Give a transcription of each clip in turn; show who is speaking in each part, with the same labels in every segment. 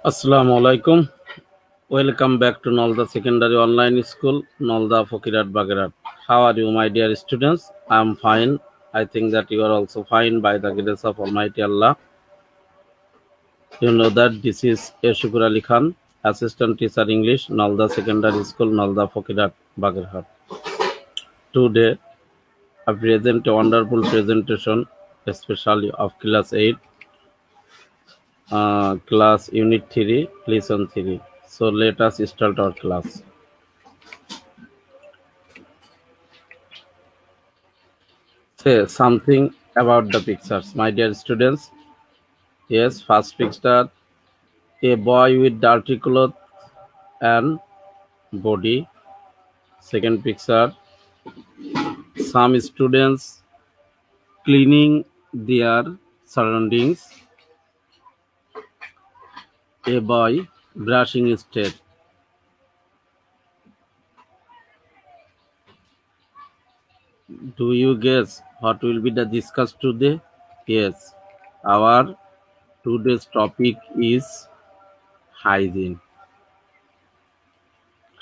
Speaker 1: Assalamu alaikum. Welcome back to Nalda Secondary Online School, Nalda Fokirat Bagarat. How are you, my dear students? I am fine. I think that you are also fine by the grace of Almighty Allah. You know that this is Yashukur Ali Khan, Assistant Teacher English, Nalda Secondary School, Nalda Fokirat Bagarat. Today, I present a wonderful presentation, especially of Class 8, Class Unit 3, Lesson 3. So let us start our class. Say something about the pictures, my dear students. Yes, first picture, a boy with dirty clothes and body. Second picture, some students cleaning their surroundings. A boy brushing his teeth. Do you guess what will be the discussed today? Yes, our today's topic is hygiene.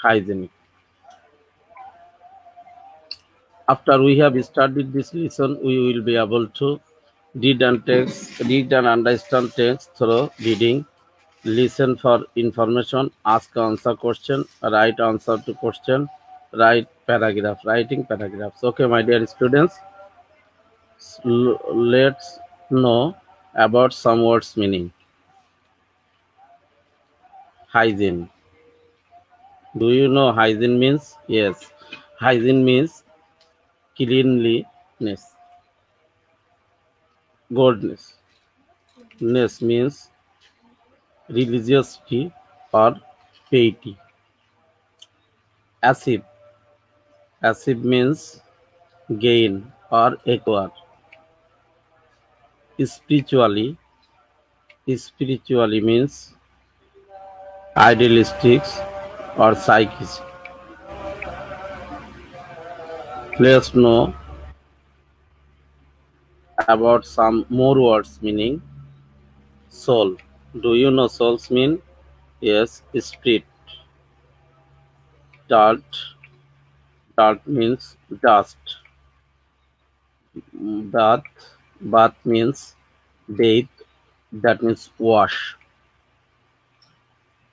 Speaker 1: Hygienic. After we have studied this lesson, we will be able to read and understand text through reading, listen for information, ask answer question, write answer to question, writing paragraphs. Okay, my dear students, let's know about some words meaning. Hygiene. Do you know hygiene means? Yes, hygiene means cleanliness. Godness. Ness means religiosity or piety. Acid. Acid means gain or acquire. Spiritually. Spiritually means idealistic or psychic. Let's know about some more words meaning. Soul. Do you know souls mean? Yes, spirit. Dirt. Dirt means dust. Bath. Bath means bathe. That means wash.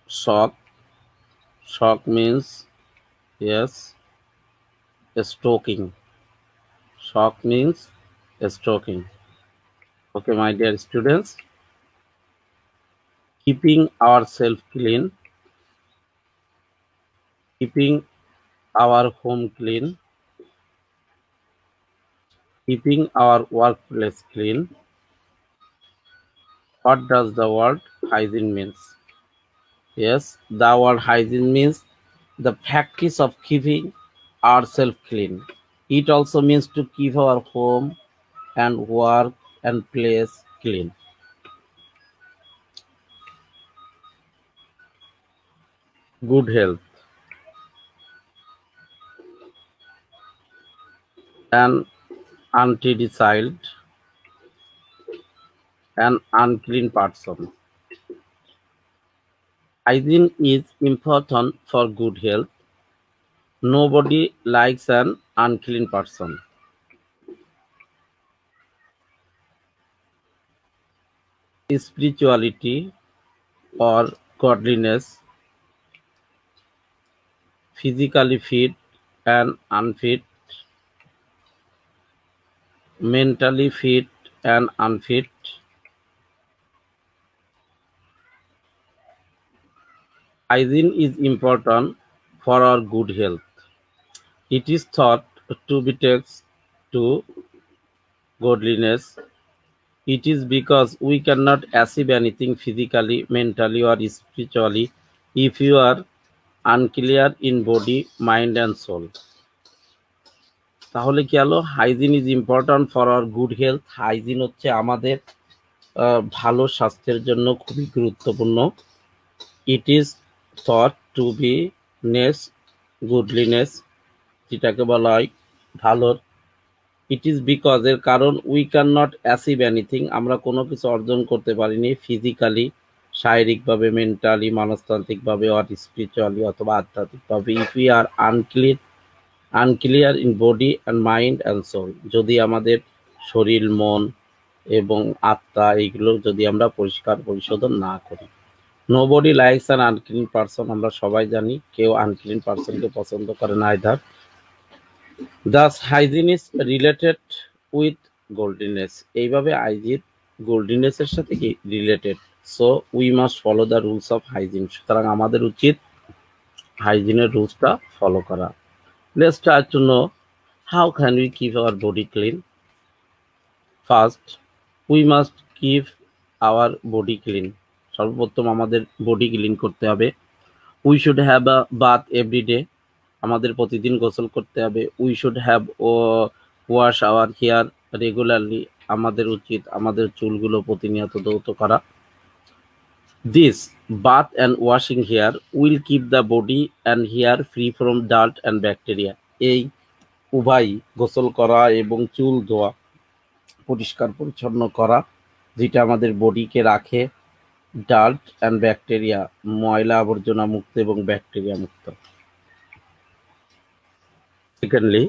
Speaker 1: Shock. Shock means, yes, stroking. Shock means stroking. Okay, my dear students, keeping ourselves clean, keeping our home clean, keeping our workplace clean. What does the word hygiene means? Yes, the word hygiene means the practice of keeping ourselves clean. It also means to keep our home and work and place clean. Good health. An untidy child, an unclean person. Hygiene is important for good health. Nobody likes an unclean person. Spirituality or godliness, physically fit and unfit, mentally fit and unfit. Hygiene is important for our good health. It is thought to be text to godliness. It is because we cannot achieve anything physically, mentally, or spiritually if you are unclear in body, mind, and soul. তাহলে কি হলো? Hygiene is important for our good health. Hygiene হচ্ছে আমাদের ভালো স্বাস্থ্যের জন্য খুবই গুরুত্বপূর্ণ। It is thought to be নেস, গুডলিনেস, যেটাকে বলা হয় ভালোর ইট ইজ বিকজ এর কারণ we can not achieve anything, আমরা কোনো কিছু অর্জন করতে পারিনি ফিজিক্যালি, শারীরিকভাবে, মেন্টালি, মনস্তান্ত্রিকভাবে, অর স্পিরিচুয়ালি অথবা আধ্যাত্মিকভাবে, if we are unclear in body and mind and soul, যদি আমাদের শরীর, মন এবং আত্মা এইগুলো যদি আমরা পরিষ্কার পরিশোধন না করি। Nobody likes an unclean person, আমরা সবাই জানি কেউ আনক্লিন পারসনকে পছন্দ করে না। Either thus hygiene is related with godliness, এইভাবে হাইজিন গোল্ডিনেসের সাথে কি related. So we must follow the rules of hygiene, সুতরাং আমাদের উচিত হাইজিনের রুলসটা ফলো করা। Let's try to know how can we keep our body clean. First we must keep our body clean, সর্বপ্রথম আমাদের বডি ক্লিন করতে হবে। We should have a bath every day, আমাদের প্রতিদিন গোসল করতে হবে। We should have wash our hair regularly, আমাদের উচিত আমাদের চুলগুলো প্রতিনিয়ত ধৌত করা। This bath and washing hair will keep the body and hair free from dust and bacteria, এই উভয় গোসল করা এবং চুল ধোয়া, পরিষ্কার পরিচ্ছন্ন করা, যেটা আমাদের বডিকে রাখে ডাস্ট অ্যান্ড ব্যাকটেরিয়া, ময়লা আবর্জনা মুক্ত এবং ব্যাকটেরিয়া মুক্ত। Secondly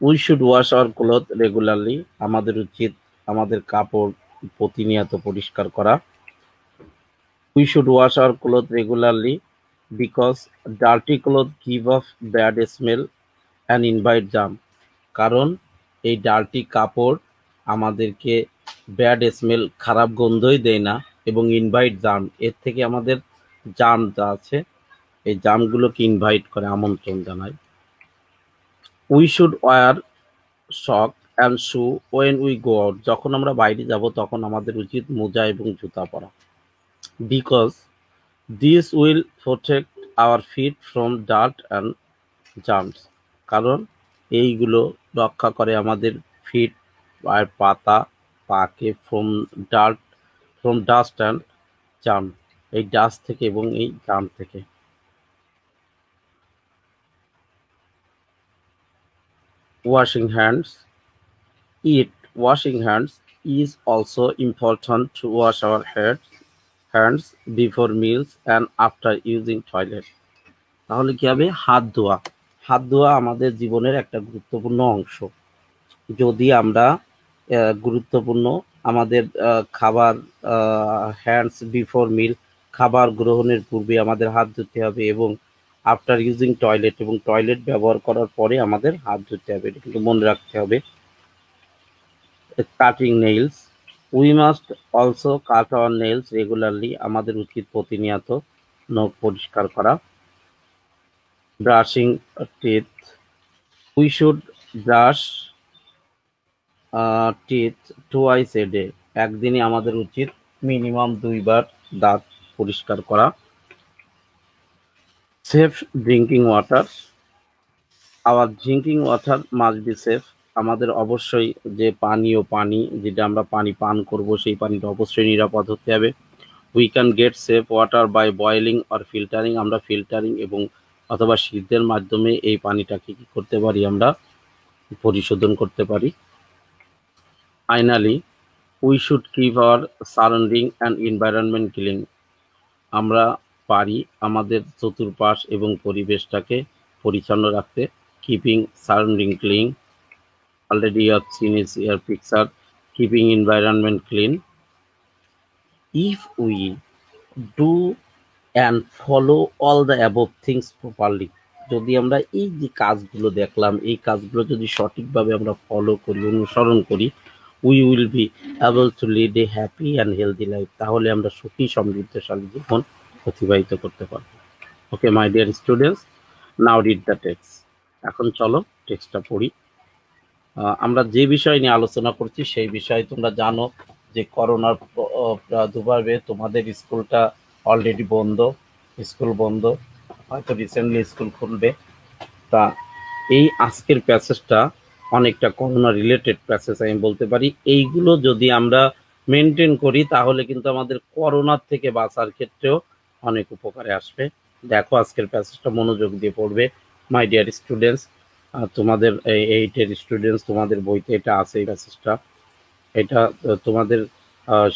Speaker 1: we should wash our cloth regularly, আমাদের উচিত আমাদের কাপড় প্রতিনিয়ত পরিষ্কার করা। We should wash our cloth regularly because dirty cloth give of bad smell and invite germ, কারণ এই ডার্টি কাপড় আমাদেরকে ব্যাড স্মেল, খারাপ গন্ধই দেয় না, এবং ইনভাইট জার্ম, এর থেকে আমাদের জার্ম যা আছে এই জার্মগুলোকে ইনভাইট করে, আমন্ত্রণ জানায়। We should wear sock and shoe when we go out, যখন আমরা বাইরে যাব তখন আমাদের উচিত মোজা এবং জুতা পরা। Because this will protect our feet from dust and germs, কারণ এইগুলো রক্ষা করে আমাদের ফিট আর পাকে ফ্রম ডাস্ট অ্যান্ড জার্ম, এই ডাস্ট থেকে এবং এই জার্ম থেকে। Washing hands washing hands is also important to wash our hands before meals and after using toilet, তাহলে কি হবে, হাত ধোয়া আমাদের জীবনের একটা গুরুত্বপূর্ণ অংশ। যদি আমরা গুরুত্বপূর্ণ আমাদের খাবার হ্যান্ডস বিফোর মিল, খাবার গ্রহণের পূর্বে আমাদের হাত ধুতে হবে, এবং আফটার ইউজিং টয়লেট, এবং টয়লেট ব্যবহার করার পরে আমাদের হাত ধুতে হবে, এটা কিন্তু মনে রাখতে হবে। Cutting nails, we must also cut our nails regularly, আমাদের উচিত প্রতিনিয়ত নখ পরিষ্কার করা। Brushing teeth, we should brush teeth twice a day, একদিনে আমাদের উচিত মিনিমাম 2 বার দাঁত পরিষ্কার করা। Safe drinking water, our drinking water must be safe, আমাদের অবশ্যই যে পানি যেটা আমরা পানি পান করব সেই পানিটা অবশ্যই নিরাপদ হতে হবে। We can get safe water by boiling or filtering, আমরা ফিল্টারিং এবং অথবা সিদ্ধের মাধ্যমে এই পানিটাকে কি করতে পারি, আমরা পরিশোধন করতে পারি। Finally we should keep our surrounding and environment clean, আমরা পারি আমাদের চতুর্পাশ এবং পরিবেশটাকে পরিচ্ছন্ন রাখতে। Keeping surrounding clean, already you have seen is your picture, keeping environment clean. If we do and follow all the above things properly, যদি আমরা এই যে কাজগুলো দেখলাম এই কাজগুলো যদি সঠিকভাবে আমরা ফলো করি, অনুসরণ করি, we will be able to lead a happy and healthy life, তাহলে আমরা সুখী সমৃদ্ধশালী জীবন অতিবাহিত করতে পারবো। Okay my dear students, now read the text, এখন চলো টেক্সটটা পড়ি। আমরা যে বিষয় নিয়ে আলোচনা করছি সেই বিষয়ে তোমরা জানো যে করোনার প্রাদুর্ভাবে তোমাদের স্কুলটা অলরেডি বন্ধ, স্কুল বন্ধ, হয়তো রিসেন্টলি স্কুল খুলবে। তা এই আজকের প্যাসেজটা অনেকটা করোনা রিলেটেড প্যাসেজ আমি বলতে পারি। এইগুলো যদি আমরা মেনটেন করি তাহলে কিন্তু আমাদের করোনার থেকে বাঁচার ক্ষেত্রেও অনেক উপকারে আসবে। দেখো আজকের প্যাসেজটা মনোযোগ দিয়ে পড়বে মাই ডিয়ার স্টুডেন্টস। তোমাদের এই 8 এর স্টুডেন্টস, তোমাদের বইতে এটা আছে, এই প্যাসেজটা। এটা তোমাদের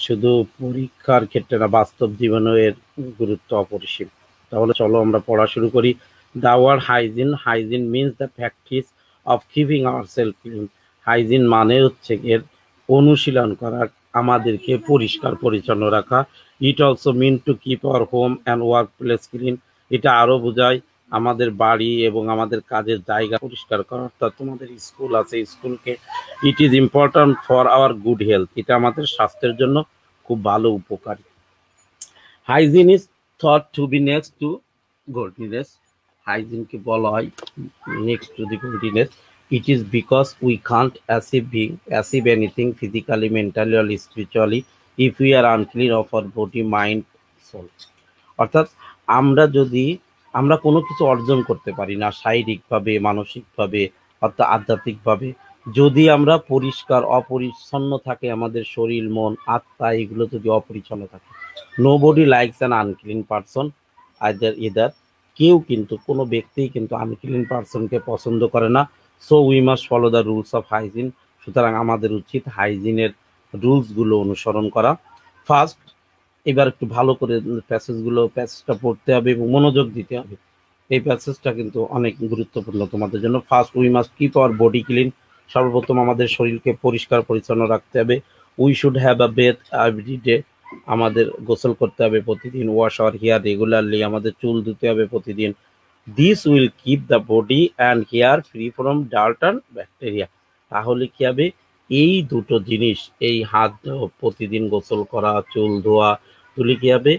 Speaker 1: শুধু পরীক্ষার ক্ষেত্রে না, বাস্তব জীবনেও এর গুরুত্ব অপরিসীম। তাহলে চলো আমরা পড়া শুরু করি। The word hygiene, hygiene means the practice of keeping ourself clean. Hygiene মানে হচ্ছে এর অনুশীলন করা, আমাদেরকে পরিষ্কার পরিচ্ছন্ন রাখা। It also mean to keep our home and work place clean. এটা আরও বোঝায় আমাদের বাড়ি এবং আমাদের কাজের জায়গা পরিষ্কার করা, অর্থাৎ তোমাদের স্কুল আছে, স্কুলকে it is important for our good health, এটা আমাদের স্বাস্থ্যের জন্য খুব ভালো উপকারী। Hygiene is thought to be next to goodness. হাইজিনকে বলা হয় next to the goodness. It is because we can't achieve anything physically, mentally or spiritually if we are unclean of our body, mind, soul. অর্থাৎ আমরা কোনো কিছু অর্জন করতে পারি না শারীরিকভাবে, মানসিকভাবে, অর্থাৎ আধ্যাত্মিকভাবে, যদি আমরা অপরিচ্ছন্ন থাকে আমাদের শরীর, মন, আত্মা, এগুলো যদি অপরিচ্ছন্ন থাকে। Nobody likes an unclean person either. কেউ কিন্তু, কোনো ব্যক্তিই কিন্তু আনক্লিন পারসনকে পছন্দ করে না। So we must follow the rules of hygiene. সুতরাং আমাদের উচিত হাইজিনের রুলসগুলো অনুসরণ করা। ফার্স্ট, এবার একটু ভালো করে প্যাসেজটা পড়তে হবে এবং মনোযোগ দিতে হবে। এই প্যাসেজটা কিন্তু অনেক গুরুত্বপূর্ণ তোমাদের জন্য। First, we must keep our body clean. সর্বপ্রথম আমাদের শরীরকে পরিষ্কার পরিচ্ছন্ন রাখতে হবে। We should have a bath every day. আমাদের গোসল করতে হবে প্রতিদিন। Wash our hair regularly. আমাদের চুল ধুতে হবে প্রতিদিন। This will keep the body and hair free from dirt and bacteria. তাহলে কি হবে, এই দুটো জিনিস, এই হাত প্রতিদিন গোসল করা, চুল ধোয়া, তুলে কি হবে,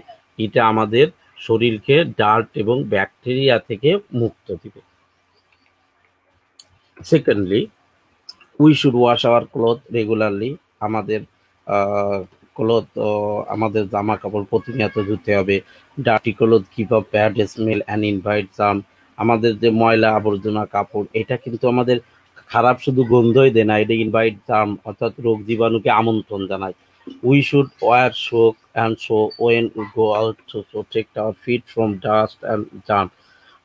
Speaker 1: এটা আমাদের শরীরকে ডার্ট এবং ব্যাকটেরিয়া থেকে মুক্ত দিবে। Secondly, we should wash our cloth regularly. আমাদের ক্লথ, আমাদের জামা কাপড় প্রতিনিয়ত ধুতে হবে। Dirty cloth keep up bad smell and invite germ. আমাদের যে ময়লা আবর্জনা কাপড়, এটা কিন্তু আমাদের খারাপ শুধু গন্ধই দেয় না, এটা ইনভাইট জার্ম, অর্থাৎ রোগ জীবাণুকে আমন্ত্রণ জানায়। উই শুড ওয়ার শোক and shoe when we go out to protect our feet from dust and germ.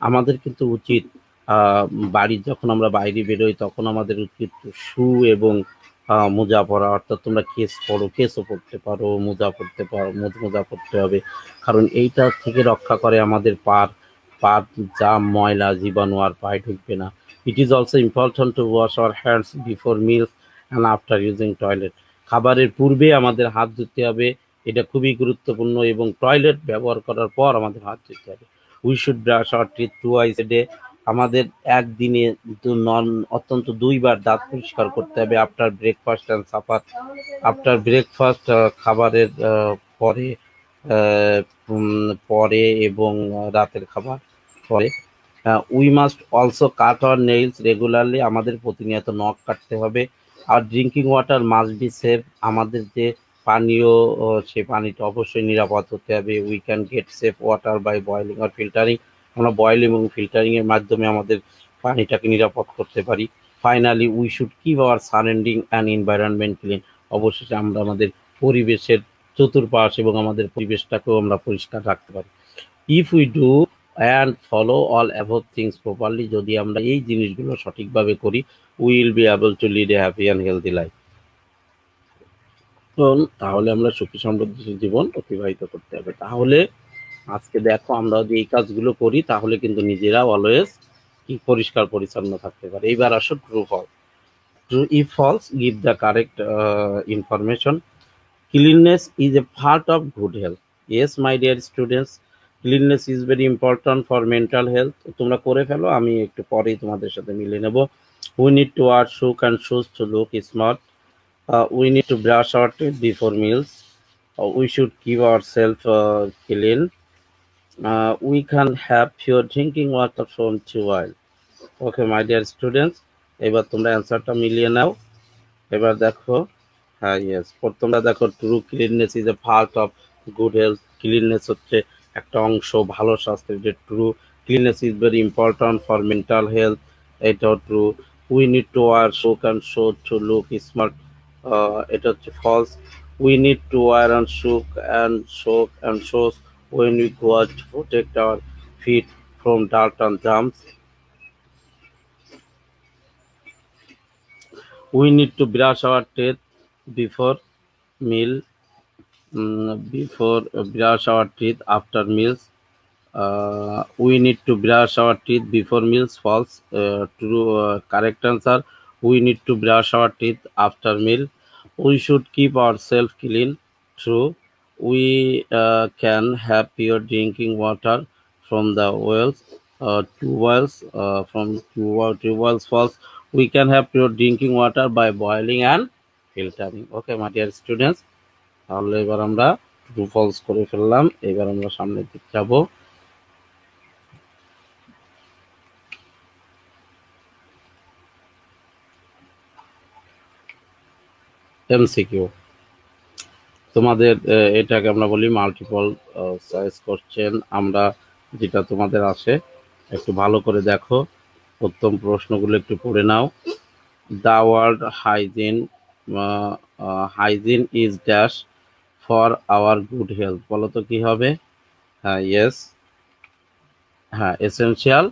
Speaker 1: আমাদের কিন্তু উচিত বাড়ির যখন আমরা বাইরে বেরোই তখন আমাদের উচিত শু এবং মোজা পরা, অর্থাৎ তোমরা কেসও পরতে পারো, মোজা পরতে পারো, মোজা পরতে হবে, কারণ এইটা থেকে রক্ষা করে আমাদের পা যা ময়লা জীবাণু আর পায়ে ঢুকবে না। It is also important to wash our hands before meals and after using toilet. খাবারের পূর্বে আমাদের হাত ধুতে হবে, এটা খুবই গুরুত্বপূর্ণ, এবং টয়লেট ব্যবহার করার পর আমাদের হাত ধুতে হবে। We should brush our teeth twice a day. আমাদের একদিনে অত্যন্ত 2 বার দাঁত পরিষ্কার করতে হবে। After breakfast and supper. After breakfast, খাবারের পরে, পরে এবং রাতের খাবার পরে। We must also cut our nails regularly. আমাদের প্রতিনিয়ত নখ কাটতে হবে। Our drinking water must be safe. আমাদের যে পানীয়, সে পানিটা অবশ্যই নিরাপদ হতে হবে। We can get safe water by boiling or filtering. আমরা বয়েল এবং ফিল্টারিং এর মাধ্যমে আমাদের পানিটাকে নিরাপদ করতে পারি। Finally, we should keep our surrounding and environment clean. অবশেষে আমরা আমাদের পরিবেশের চতুর্পাশ এবং আমাদের পরিবেশটাকেও আমরা পরিষ্কার রাখতে পারি। If we do and follow all above things properly, যদি আমরা এই জিনিসগুলো সঠিকভাবে করি, will be able to lead a happy and healthy life. তাহলে আমরা সুখী সমৃদ্ধ জীবন অতিবাহিত করতে হবে। তাহলে আজকে দেখো, আমরা যদি এই কাজগুলো করি তাহলে কিন্তু নিজেরা অলওয়েজ কি পরিষ্কার পরিচ্ছন্ন থাকতে পারে। এইবার আসো true false. True if false, give the correct information. Cleanliness is a part of good health. Yes, my dear students, cleanliness is very important for mental health. তোমরা করে ফেলো, আমি একটু পরেই তোমাদের সাথে মিলে নেব। We need to wear shoes and shoes to look smart. We need to brush our teeth before meals. We should keep ourselves clean. We can have pure drinking water from two well. Okay, my dear students, এবার তোমরা অ্যান্সারটা মিলিয়ে নাও। এবার দেখো, হ্যাঁ, yes, তোমরা দেখো, true cleanness is a part of good health. Cleanness হচ্ছে একটা অংশ ভালো স্বাস্থ্যের। যে true cleanness is very important for mental health, এটাও true. We need to wear শোক and shoes to look smart, এটা হচ্ছে false. We need to wear and socks and shoes when we go out to protect our feet from dirt and germs. We need to brush our teeth before meal. Before brush our teeth after meals. We need to brush our teeth before meals. False. True. Correct answer. We need to brush our teeth after meal. We should keep ourselves clean. True. We can have pure drinking water from the wells. Two wells. From two wells. False. We can have pure drinking water by boiling and filtering. Okay, my dear students. তাহলে এবার আমরা true false করে ফেললাম। এবার আমরা সামনের দিকে যাব। এমসিকিউ তোমাদের এটাকে আমরা বলি মাল্টিপল চয়েস কোশ্চেন। আমরা যেটা তোমাদের আসে একটু ভালো করে দেখো, প্রথম প্রশ্নগুলো একটু পড়ে নাও। The word hygiene hygiene is dash for our good health. বলো তো কি হবে? হ্যাঁ, ইয়েস, হ্যাঁ, essential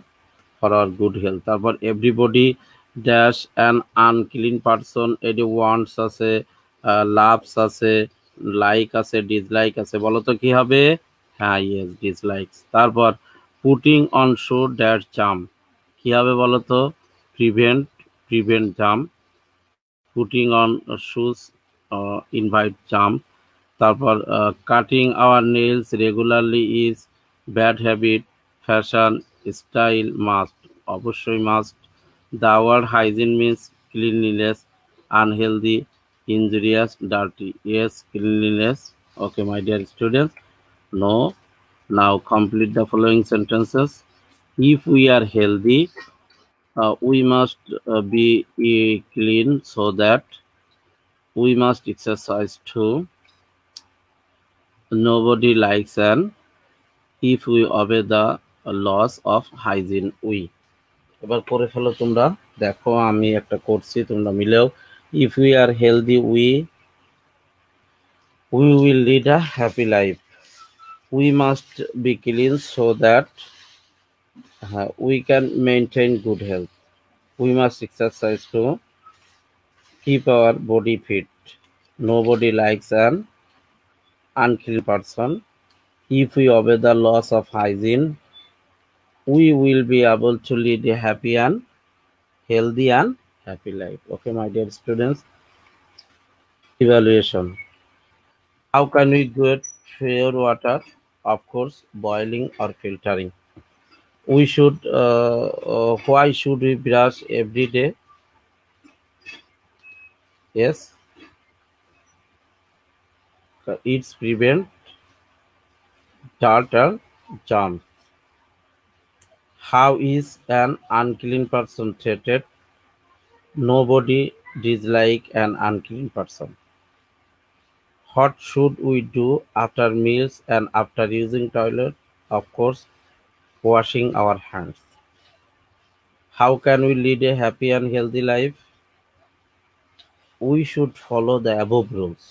Speaker 1: for our good health. তারপর everybody dash an unclean person, এটি ওয়ান্টস আছে, লাভস আছে, লাইক আছে, ডিসলাইক আছে। বলো তো কি হবে? হ্যাঁ, ইয়েস, ডিসলাইকস। তারপর putting on shoe dash germs, কি হবে বলো তো? Prevent germs. Putting on shoes invite germs. তারপর cutting our nails regularly is bad habit, fashion, style, must, অবশ্যই must. The word hygiene means cleanliness, unhealthy, injurious, dirty. Yes, cleanliness. Okay, my dear students. No. Now complete the following sentences. If we are healthy, we must be clean, so that we must exercise too. Nobody likes an if we obey the laws of hygiene we. এবার করে ফেলো তোমরা। দেখো আমি একটা করছি, তোমরা মিলেও। If we are healthy, we will lead a happy life. We must be clean so that we can maintain good health. We must exercise to keep our body fit. Nobody likes an unclean person. If we obey the laws of hygiene, we will be able to lead a happy and healthy and happy life. Okay, my dear students. Evaluation. How can we get pure water? Of course, boiling or filtering. We should. Why should we brush every day? Yes, it's prevent dirt and germs. How is an unclean person treated? Nobody dislike an unclean person. What should we do after meals and after using toilet? Of course, washing our hands. How can we lead a happy and healthy life? We should follow the above rules.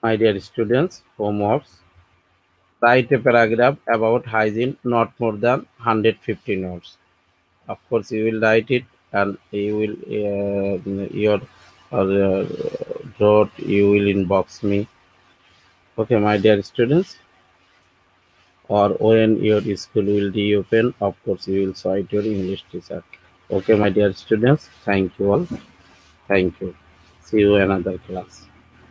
Speaker 1: My dear students, homeworks. Write a paragraph about hygiene, not more than 150 words. Of course, you will write it and you will wrote, you will inbox me. Okay, my dear students. Or when your school will reopen, of course, you will cite your English teacher. Okay, my dear students. Thank you all. Thank you. See you in another class.